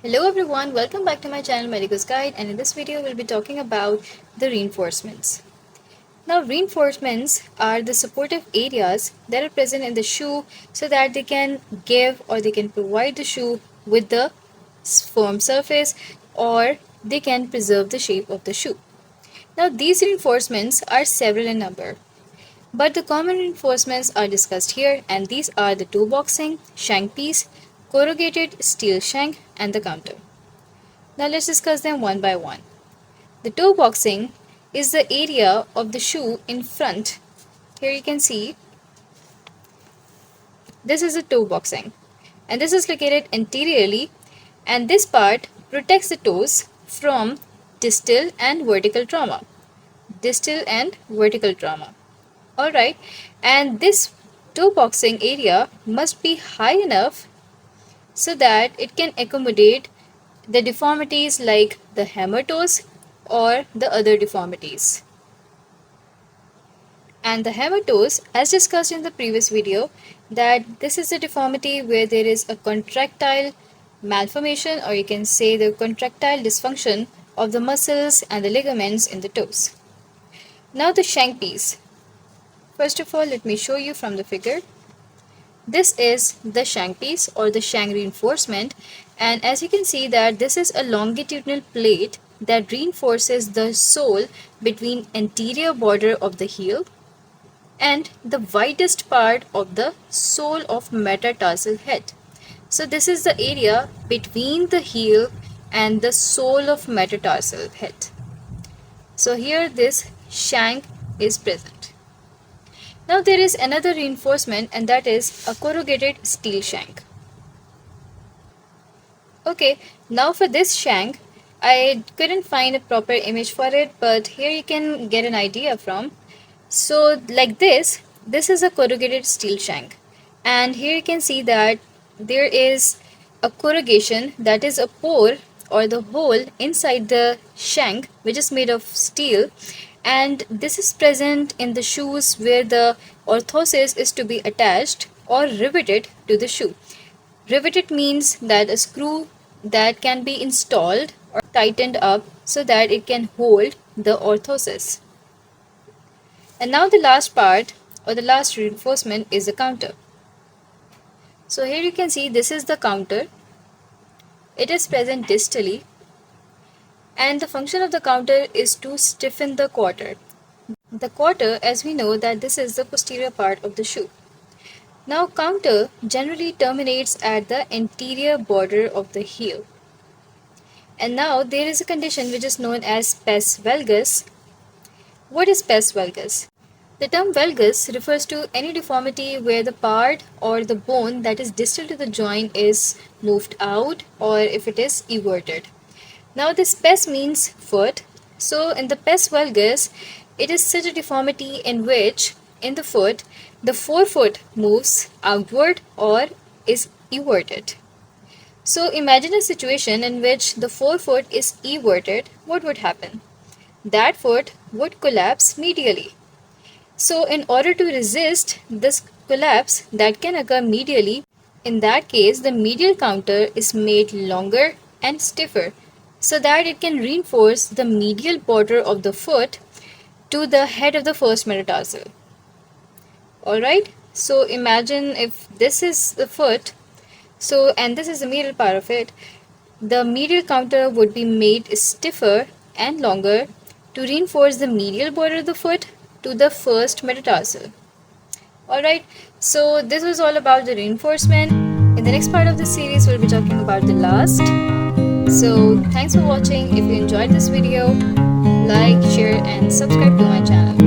Hello everyone, welcome back to my channel MedicosGuide, and in this video we'll be talking about the reinforcements. Now reinforcements are the supportive areas that are present in the shoe so that they can give or they can provide the shoe with the firm surface, or they can preserve the shape of the shoe. Now these reinforcements are several in number, but the common reinforcements are discussed here, and these are the toe boxing, shank piece, corrugated steel shank, and the counter. Now let's discuss them one by one. The toe boxing is the area of the shoe in front. Here you can see this is the toe boxing, and this is located anteriorly, and this part protects the toes from distal and vertical trauma. Distal and vertical trauma. Alright, and this toe boxing area must be high enough so that it can accommodate the deformities like the hammer toes or the other deformities. And the hammer toes, as discussed in the previous video, that this is a deformity where there is a contractile malformation, or you can say the contractile dysfunction of the muscles and the ligaments in the toes. Now the shank piece. First of all, let me show you from the figure. This is the shank piece or the shank reinforcement, and as you can see that this is a longitudinal plate that reinforces the sole between anterior border of the heel and the widest part of the sole of metatarsal head. So this is the area between the heel and the sole of metatarsal head. So here this shank is present. Now there is another reinforcement, and that is a corrugated steel shank. Okay, now for this shank, I couldn't find a proper image for it, but here you can get an idea from. So like this is a corrugated steel shank, and here you can see that there is a corrugation, that is a pore or the hole inside the shank which is made of steel, and this is present in the shoes where the orthosis is to be attached or riveted to the shoe. Riveted means that a screw that can be installed or tightened up so that it can hold the orthosis. And now the last part or the last reinforcement is the counter. So here you can see this is the counter. It is present distally, and the function of the counter is to stiffen the quarter. The quarter, as we know, that this is the posterior part of the shoe. Now counter generally terminates at the anterior border of the heel. And now there is a condition which is known as pes valgus. What is pes valgus? The term valgus refers to any deformity where the part or the bone that is distal to the joint is moved out, or if it is everted. Now this pes means foot. So in the pes valgus, it is such a deformity in which in the foot the forefoot moves outward or is everted. So imagine a situation in which the forefoot is everted. What would happen? That foot would collapse medially. So in order to resist this collapse that can occur medially, in that case the medial counter is made longer and stiffer so that it can reinforce the medial border of the foot to the head of the first metatarsal. Alright, so imagine if this is the foot, so and this is the medial part of it, the medial counter would be made stiffer and longer to reinforce the medial border of the foot to the first metatarsal. Alright, so this was all about the reinforcement. In the next part of the series, we'll be talking about the last. So thanks for watching. If you enjoyed this video, like, share and subscribe to my channel.